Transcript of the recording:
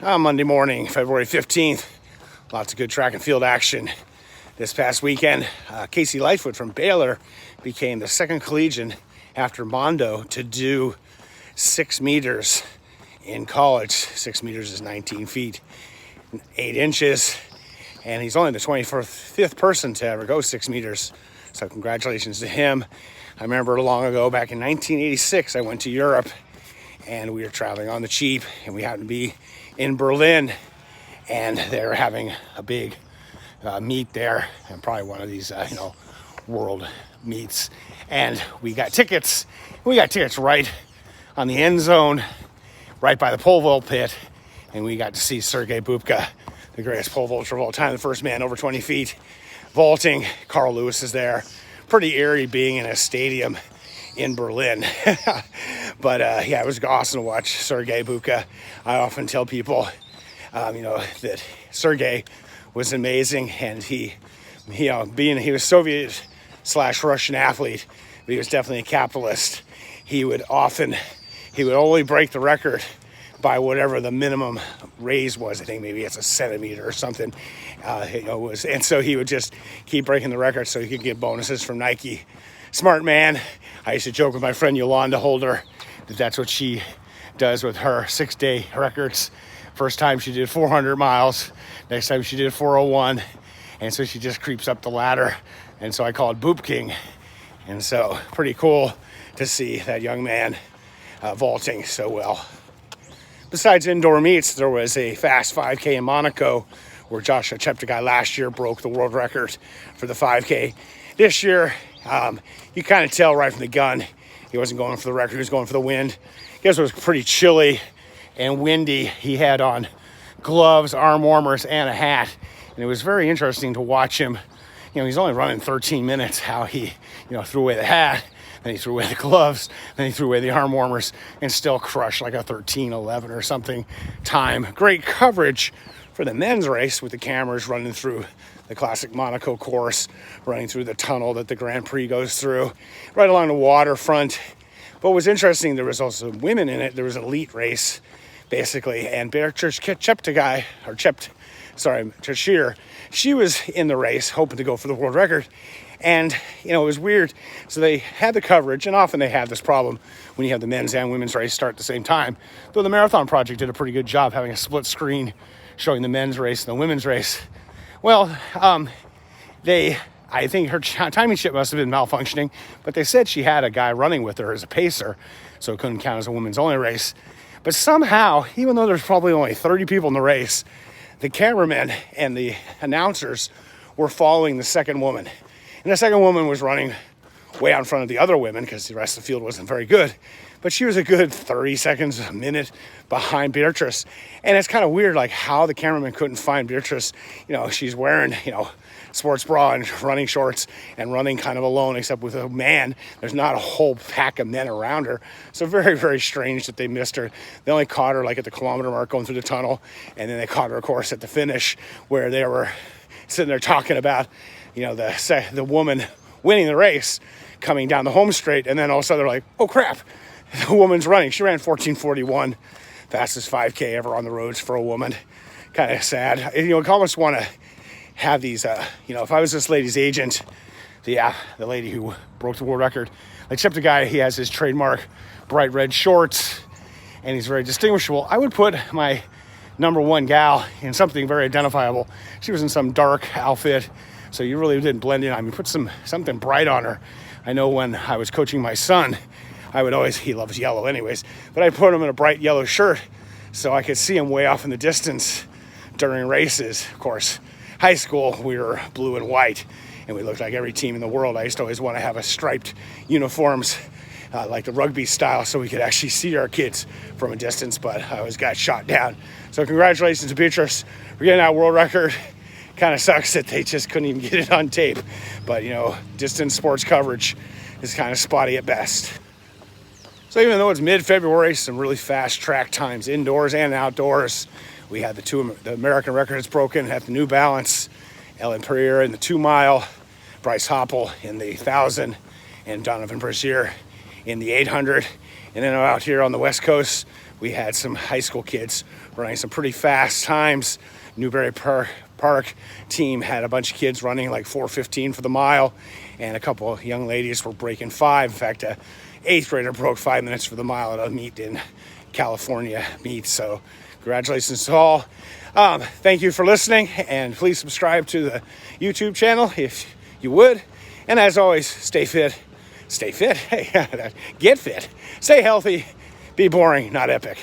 Monday morning, February 15th. Lots of good track and field action this past weekend. Casey Lightfoot from Baylor became the second collegian after Mondo to do 6 meters in college. 6 meters is 19 feet, 8 inches. And he's only the 25th person to ever go 6 meters. So congratulations to him. I remember long ago, back in 1986, I went to Europe and we were traveling on the cheap, and we happened to be in Berlin, and they were having a big meet there, and probably one of these, world meets. And we got tickets. We got tickets right on the end zone, right by the pole vault pit, and we got to see Sergei Bubka, the greatest pole vaulter of all time, the first man over 20 feet vaulting. Carl Lewis is there. Pretty eerie being in a stadium in Berlin. But it was awesome to watch Sergei Bubka. I often tell people, that Sergei was amazing, and he was Soviet/Russian athlete, but he was definitely a capitalist. He would only break the record by whatever the minimum raise was. I think maybe it's a centimeter or something. And so he would just keep breaking the record so he could get bonuses from Nike. Smart man. I used to joke with my friend Yolanda Holder that that's what she does with her 6-day records. First time she did 400 miles. Next time she did 401. And so she just creeps up the ladder. And so I call it Boop King. And so pretty cool to see that young man vaulting so well. Besides indoor meets, there was a fast 5K in Monaco where Josh Cheptegei last year broke the world record for the 5K. This year, you kind of tell right from the gun, he wasn't going for the record, he was going for the wind. I guess it was pretty chilly and windy. He had on gloves, arm warmers, and a hat. And it was very interesting to watch him. He's only running 13 minutes, how he, threw away the hat, then he threw away the gloves, then he threw away the arm warmers, and still crushed like a 13:11 or something time. Great coverage for the men's race with the cameras running through the classic Monaco course, running through the tunnel that the Grand Prix goes through, right along the waterfront. But what was interesting, there was also women in it. There was an elite race, basically, and Beatrice Cheptegei, Cheshire, she was in the race, hoping to go for the world record. And, it was weird. So they had the coverage, and often they have this problem when you have the men's and women's race start at the same time. Though the Marathon Project did a pretty good job having a split screen showing the men's race and the women's race. Well, I think her timing chip must have been malfunctioning, but they said she had a guy running with her as a pacer, so it couldn't count as a women's only race. But somehow, even though there's probably only 30 people in the race, the cameramen and the announcers were following the second woman. And the second woman was running way out in front of the other women because the rest of the field wasn't very good. But she was a good 30 seconds, a minute behind Beatrice. And it's kind of weird, like how the cameraman couldn't find Beatrice. She's wearing, sports bra and running shorts and running kind of alone, except with a man. There's not a whole pack of men around her. So very, very strange that they missed her. They only caught her like at the kilometer mark going through the tunnel. And then they caught her, of course, at the finish where they were sitting there talking about, the woman winning the race coming down the home straight. And then all of a sudden they're like, oh crap, the woman's running. She ran 14:41, fastest 5K ever on the roads for a woman. Kind of sad. I almost want to have these, if I was this lady's agent, the lady who broke the world record, like Cheptegei, he has his trademark bright red shorts, and he's very distinguishable. I would put my number one gal in something very identifiable. She was in some dark outfit, so you really didn't blend in. I mean, put something bright on her. I know when I was coaching my son, he loves yellow anyways, but I put him in a bright yellow shirt so I could see him way off in the distance during races. Of course, high school, we were blue and white, and we looked like every team in the world. I used to always want to have a striped uniforms, like the rugby style, so we could actually see our kids from a distance, but I always got shot down. So congratulations to Beatrice for getting that world record. Kind of sucks that they just couldn't even get it on tape, but distance sports coverage is kind of spotty at best. So even though it's mid-February, some really fast track times indoors and outdoors. We had the American records broken at the New Balance, Ellen Perrier in the 2 mile, Bryce Hoppel in the 1,000, and Donovan Brazier in the 800. And then out here on the West Coast, we had some high school kids running some pretty fast times. Newberry Park team had a bunch of kids running like 4:15 for the mile, and a couple of young ladies were breaking 5. In fact, a 8th grader broke 5 minutes for the mile at a meet in California meet. So congratulations to all. Thank you for listening, and please subscribe to the YouTube channel if you would. And as always, stay fit. Stay fit. Hey, get fit. Stay healthy. Be boring, not epic.